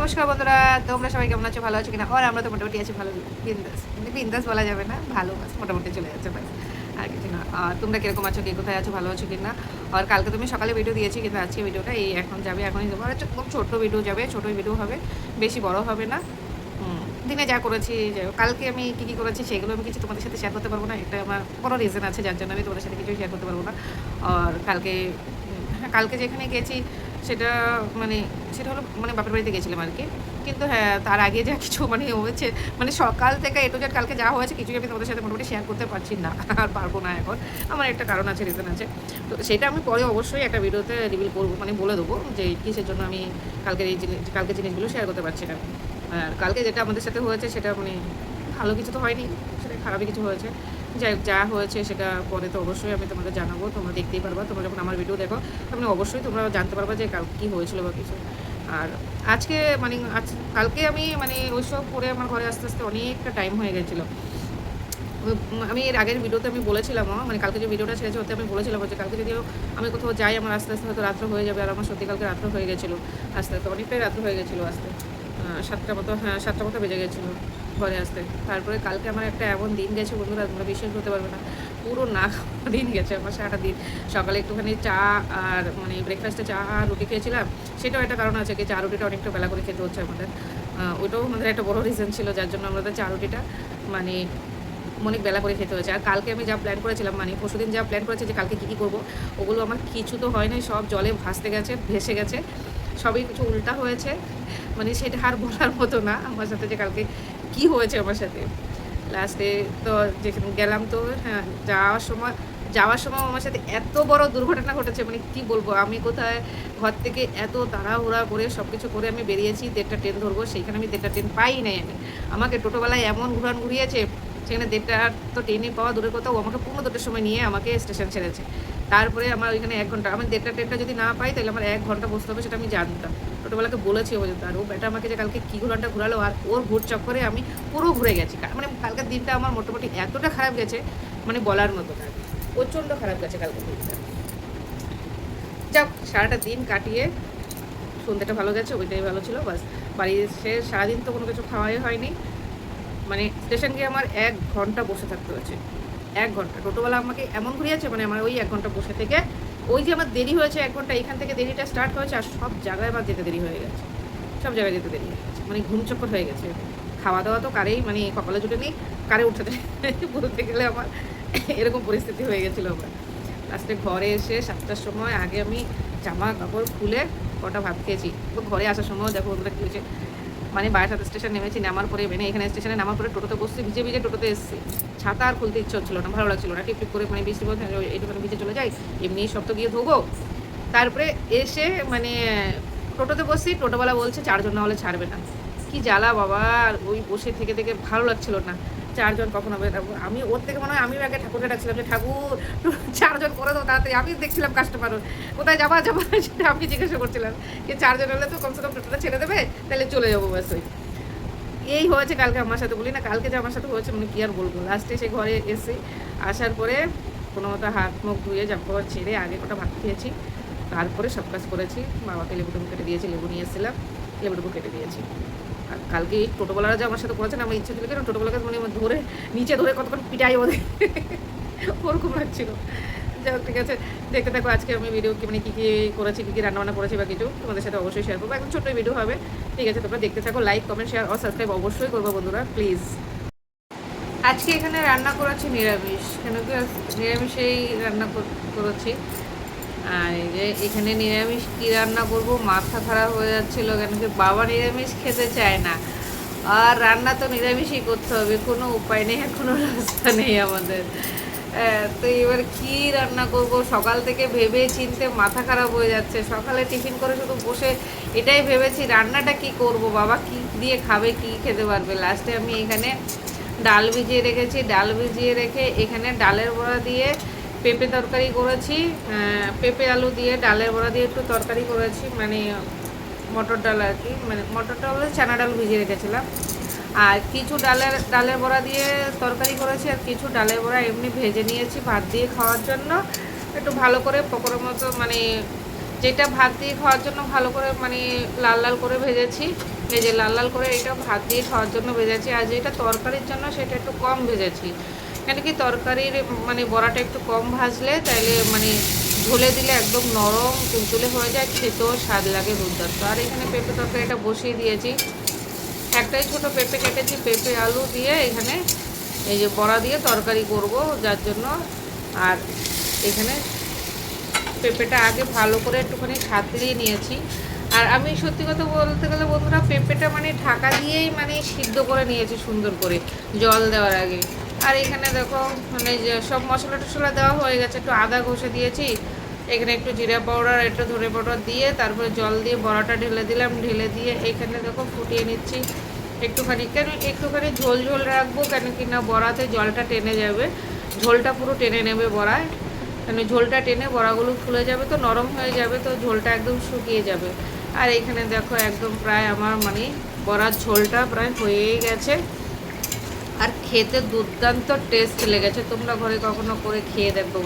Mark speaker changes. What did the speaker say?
Speaker 1: নমস্কার বন্ধুরা, তোমরা সবাই কেমন আছো? ভালো আছো কিনা? আর আমরা তো মোটামুটি আছি ভালো, বিন্দাস। মানে বিন্দাস বলা যাবে না, ভালো বাস মোটামুটি চলে যাচ্ছে বাস, আর কিছু না। আর তোমরা কিরকম আছো, কে কোথায় আছো, ভালো আছো কিনা? আর কালকে তুমি সকালে ভিডিও দিয়েছি, কিন্তু আজকে ভিডিওটা এই এখন যাবে, এখনই দেবো। আর খুব ছোট্ট ভিডিও যাবে, ছোটোই ভিডিও হবে, বেশি বড় হবে না। দিনে যা করেছি, কালকে আমি কী কী করেছি সেগুলো আমি কিছু তোমাদের সাথে শেয়ার করতে পারবো না। এটা আমার বড় রিজন আছে, যার জন্য আমি তোমাদের সাথে কিছু শেয়ার করতে পারবো না। আর কালকে হ্যাঁ, কালকে যেখানে গেছি সেটা মানে সেটা হলো মানে বাপের বাড়িতে গেছিলাম আর কি। কিন্তু হ্যাঁ, তার আগে যা কিছু মানে হয়েছে, মানে সকাল থেকে এ টু জেড কালকে যা হয়েছে কিছুই আমি তোমাদের সাথে মোটামুটি শেয়ার করতে পারছি না, আর পারবো না এখন। আমার একটা কারণ আছে, রিজন আছে। তো সেটা আমি পরে অবশ্যই একটা ভিডিওতে রিভিল করবো, মানে বলে দেবো যে কিসের জন্য আমি কালকে জিনিসগুলো শেয়ার করতে পারছি না। আর কালকে যেটা আমাদের সাথে হয়েছে সেটা মানে ভালো কিছু তো হয়নি, সেটা খারাপই কিছু হয়েছে। যাই হোক, যা হয়েছে সেটা পরে তো অবশ্যই আমি তোমাদের জানাবো, তোমরা দেখতেই পারবা। তোমরা যখন আমার ভিডিও দেখো তখন অবশ্যই তোমরা জানতে পারবা যে কাল কী হয়েছিল বা কিছু। আর আজকে মানে কালকে আমি মানে ওইসব করে আমার ঘরে আস্তে আস্তে অনেকটা টাইম হয়ে গেছিলো। আমি এর আগের ভিডিওতে আমি বলেছিলামও, মানে কালকে যে ভিডিওটা ছেড়েছে ওতে আমি বলেছিলাম যে কালকে যদিও আমি কোথাও যাই আমার আস্তে আস্তে হয়তো রাত্র হয়ে যাবে। আর আমার সত্যি কালকে রাত্র হয়ে গেছিলো, আস্তে আস্তে অনেকটাই রাত্র হয়ে গেছিলো। আসতে 7টা মতো, হ্যাঁ 7টা মতো বেজে গেছিলো ঘরে আসতে। তারপরে কালকে আমার একটা এমন দিন গেছে বন্ধুরা, তোমরা বিশ্বাস করতে পারবে না, পুরো না খাওয়া দিন গেছে আমার, সারাটা দিন। সকালে একটুখানি চা আর মানে ব্রেকফাস্টে চা আর রুটি খেয়েছিলাম। সেটাও একটা কারণ আছে কি, চা রুটিটা অনেকটা বেলা করে খেতে হচ্ছে আমাদের। ওইটাও আমাদের একটা বড় রিজন ছিল যার জন্য আমাদের চা রুটিটা মানে অনেক বেলা করে খেতে হয়েছে। আর কালকে আমি যা প্ল্যান করেছিলাম, মানে পরশুদিন যা প্ল্যান করেছি যে কালকে কী কী করবো, ওগুলো আমার কিছু তো হয় নাই, সব জলে ভাসতে গেছে, ভেসে গেছে, সবই কিছু উল্টা হয়েছে। মানে সেটা আর বলার মতো না আমার সাথে যে কালকে কি হয়েছে আমার সাথে। লাস্টে তো যেখানে গেলাম, তো হ্যাঁ যাওয়ার সময় আমার সাথে এত বড় দুর্ঘটনা ঘটেছে, মানে কি বলবো। আমি কোথায় ঘর থেকে এত তাড়াহুড়া করে সব কিছু করে আমি বেরিয়েছি, 1টা ট্রেন ধরবো, সেইখানে আমি 1টা ট্রেন পাই নাই। আমাকে টোটোবেলায় এমন ঘুরিয়েছে, সেখানে 1টা তো ট্রেনে পাওয়া দূরের কথা, ও আমাকে 2:টার সময় নিয়ে আমাকে স্টেশন ছেড়েছে। তারপরে আমার ওইখানে 1 ঘন্টা, আমি 1টা ট্রেনটা যদি না পাই তাহলে আমার 1 ঘন্টা বসতে হবে, সেটা আমি জানতাম। ছোটোবেলাকে বলেছি ও পর্যন্ত। আর ও বেটা আমাকে যে কালকে কী ঘোরানটা ঘোরালো, আর ওর ঘুর চক্করে আমি পুরো ঘুরে গেছি। মানে কালকের দিনটা আমার মোটামুটি এতটা খারাপ গেছে, মানে বলার মতো না, প্রচণ্ড খারাপ গেছে কালকের দিনটা। যাক, সারাটা দিন কাটিয়ে সন্ধ্যাটা ভালো গেছে, ওইটাই ভালো ছিল বাস। বাড়ি এসে সারাদিন তো কোনো কিছু খাওয়াই হয়নি, মানে স্টেশন গিয়ে আমার 1 ঘন্টা বসে থাকতে হয়েছে। 1 ঘন্টা টোটোবেলা আমাকে এমন ঘুরিয়েছে, মানে আমার ওই 1 ঘন্টা বসে থেকে, ওই যে আমার দেরি হয়েছে 1 ঘন্টা, এখান থেকে দেরিটা স্টার্ট হয়েছে, আর সব জায়গায় আমার যেতে দেরি হয়ে গেছে, সব জায়গায় যেতে দেরি হয়ে গেছে, মানে ঘুম চক্কর হয়ে গেছে। খাওয়া দাওয়া তো কারেই মানে কপালে জুটে নেই, কারে উঠতে বলতে গেলে আমার এরকম পরিস্থিতি হয়ে গেছিলো আমার। লাস্টে ঘরে এসে 7টার সময় আগে আমি জামা কাপড় খুলে কটা ভাত খেয়েছি। তো ঘরে আসার সময় দেখো ওগুলো কী হয়েছে, মানে বারাসাত স্টেশন নেমেছি, নামার পরে মানে এখানে স্টেশনে নামার পরে টোটোতে বসছি, ভিজে ভিজে টোটোতে এসেছি। ছাতা আর খুলতে ইচ্ছে হচ্ছিলো না, ভালো লাগছিলো না। টিপ করে মানে বৃষ্টি বলতে এইটুখানে ভিজে চলে যাই, এমনি সব তো গিয়ে ধোবো। তারপরে এসে মানে টোটোতে বসছি, টোটোওয়ালা বলছে 4 জন না হলে ছাড়বে না। কি জ্বালা বাবা, আর ওই বসে থেকে থেকে ভালো লাগছিল না। 4 জন কখন হবে? আমি ওর থেকে মনে হয় আমিও আগে ঠাকুরকে ডাকছিলাম যে ঠাকুর 4 জন করে দাও তাড়াতাড়ি। আমি দেখছিলাম কাস্টমার কোথায় যাবা সেটা আমি জিজ্ঞাসা করছিলাম যে 4 জন হলে তো কমসে কম টোটোটা ছেড়ে দেবে, তাহলে চলে যাবো ব্যাস। ওই এই হয়েছে কালকে আমার সাথে, বলি না কালকে যে আমার সাথে হয়েছে, মানে কি আর বলবো। লাস্টে সে ঘরে এসে আসার পরে কোনো মতো হাত মুখ ধুয়ে জামা ছেড়ে আগে কটা ভাত খেয়েছি, তারপরে সব কাজ করেছি। বাবাকে লেবুটুকু কেটে দিয়েছি, লেবু নিয়ে এসেছিলাম, লেবুটুকু কেটে দিয়েছি। আর কালকে এই টোটোবেলারা যে আমার সাথে করেছে না, আমার ইচ্ছে ছিল কেন টোটোবেলাকে মানে ধরে নিচে ধরে কতক্ষণ পিটাই ওদের, ওরকম লাগছিল। যাই হোক, ঠিক আছে, দেখতে থাকো আজকে আমি ভিডিও কি মানে কী কী করেছি, কী কী রান্নাবান্না করেছি বা কিছু তোমাদের সাথে অবশ্যই শেয়ার করবো। এখন ছোট্ট ভিডিও হবে, ঠিক আছে, তোমরা দেখতে থাকো। লাইক কমেন্ট শেয়ার আর সাবস্ক্রাইব অবশ্যই করবো বন্ধুরা, প্লিজ। আজকে এখানে রান্না করেছি নিরামিষ, কেন কি নিরামিষেই রান্না করেছি। আর এই যে এখানে নিরামিষ কী রান্না করবো, মাথা খারাপ হয়ে যাচ্ছিলো, কেন কি বাবা নিরামিষ খেতে চায় না, আর রান্না তো নিরামিষই করতে হবে, কোনো উপায় নেই, কোনো রাস্তা নেই আমাদের। তো এবার কী রান্না করব, সকাল থেকে ভেবে চিনতে মাথা খারাপ হয়ে যাচ্ছে। সকালে টিফিন করে শুধু বসে এটাই ভেবেছি রান্নাটা কি করব, বাবা কি দিয়ে খাবে, কি খেতে পারবে। লাস্টে আমি এখানে ডাল ভিজিয়ে রেখেছি, ডাল ভিজিয়ে রেখে এখানে ডালের বড়া দিয়ে পেঁপে তরকারি করেছি, পেঁপে আলু দিয়ে ডালের বড়া দিয়ে একটু তরকারি করেছি, মানে মটর ডাল আর কি, মানে মটর ডাল চানা ডাল ভিজিয়ে রেখেছিলাম। আর কিছু ডালের বড়া দিয়ে তরকারি করেছি, আর কিছু ডালের বড়া এমনি ভেজে নিয়েছি ভাত দিয়ে খাওয়ার জন্য, একটু ভালো করে পকোড়ার মতো মানে যেটা ভাত দিয়ে খাওয়ার জন্য ভালো করে মানে লাল লাল করে ভেজেছি, এই যে লাল লাল করে এটা ভাত দিয়ে খাওয়ার জন্য ভেজেছি। আর যেটা তরকারির জন্য সেটা একটু কম ভেজেছি, কেন কি তরকারির মানে বড়াটা একটু কম ভাজলে তাইলে মানে ঝোলে দিলে একদম নরম তুলতুলে হয়ে যায়, খেতেও স্বাদ লাগে দুর্দান্ত। আর এখানে পেঁপে তরকারিটা বসিয়ে দিয়েছি, একটাই ছোট পেঁপে কেটেছি, পেঁপে আলু দিয়ে এখানে এই যে বড়া দিয়ে তরকারি করব যার জন্য। আর এখানে পেঁপেটা আগে ভালো করে একটুখানি সাঁতরিয়ে নিয়েছি। আর আমি সত্যি কথা বলতে গেলে বন্ধুরা, পেঁপেটা মানে ঢাকা দিয়েই মানে সিদ্ধ করে নিয়েছি সুন্দর করে জল দেওয়ার আগে। আর এখানে দেখো মানে যে সব মশলা টশলা দেওয়া হয়ে গেছে, একটু আদা ঘষে দিয়েছি, এখানে একটু জিরা পাউডার একটু ধনে পাউডার দিয়ে তারপরে জল দিয়ে বড়াটা ঢেলে দিলাম, ঢেলে দিয়ে এখানে দেখো ফুটিয়ে নিচ্ছি একটুখানি। কেন একটুখানি ঝোল ঝোল রাখবো, কেন কি না বড়াতে জলটা টেনে যাবে, ঝোলটা পুরো টেনে নেবে বড়ায়, মানে ঝোলটা টেনে বড়াগুলো ফুলে যাবে, তো নরম হয়ে যাবে, তো ঝোলটা একদম শুকিয়ে যাবে। আর এখানে দেখো একদম প্রায় আমার মানে বড়ার ঝোলটা প্রায় হয়েই গেছে। আর খেতে দুর্দান্ত টেস্ট লেগেছে, তোমরা ঘরে কখনো করে খেয়ে দেখবো।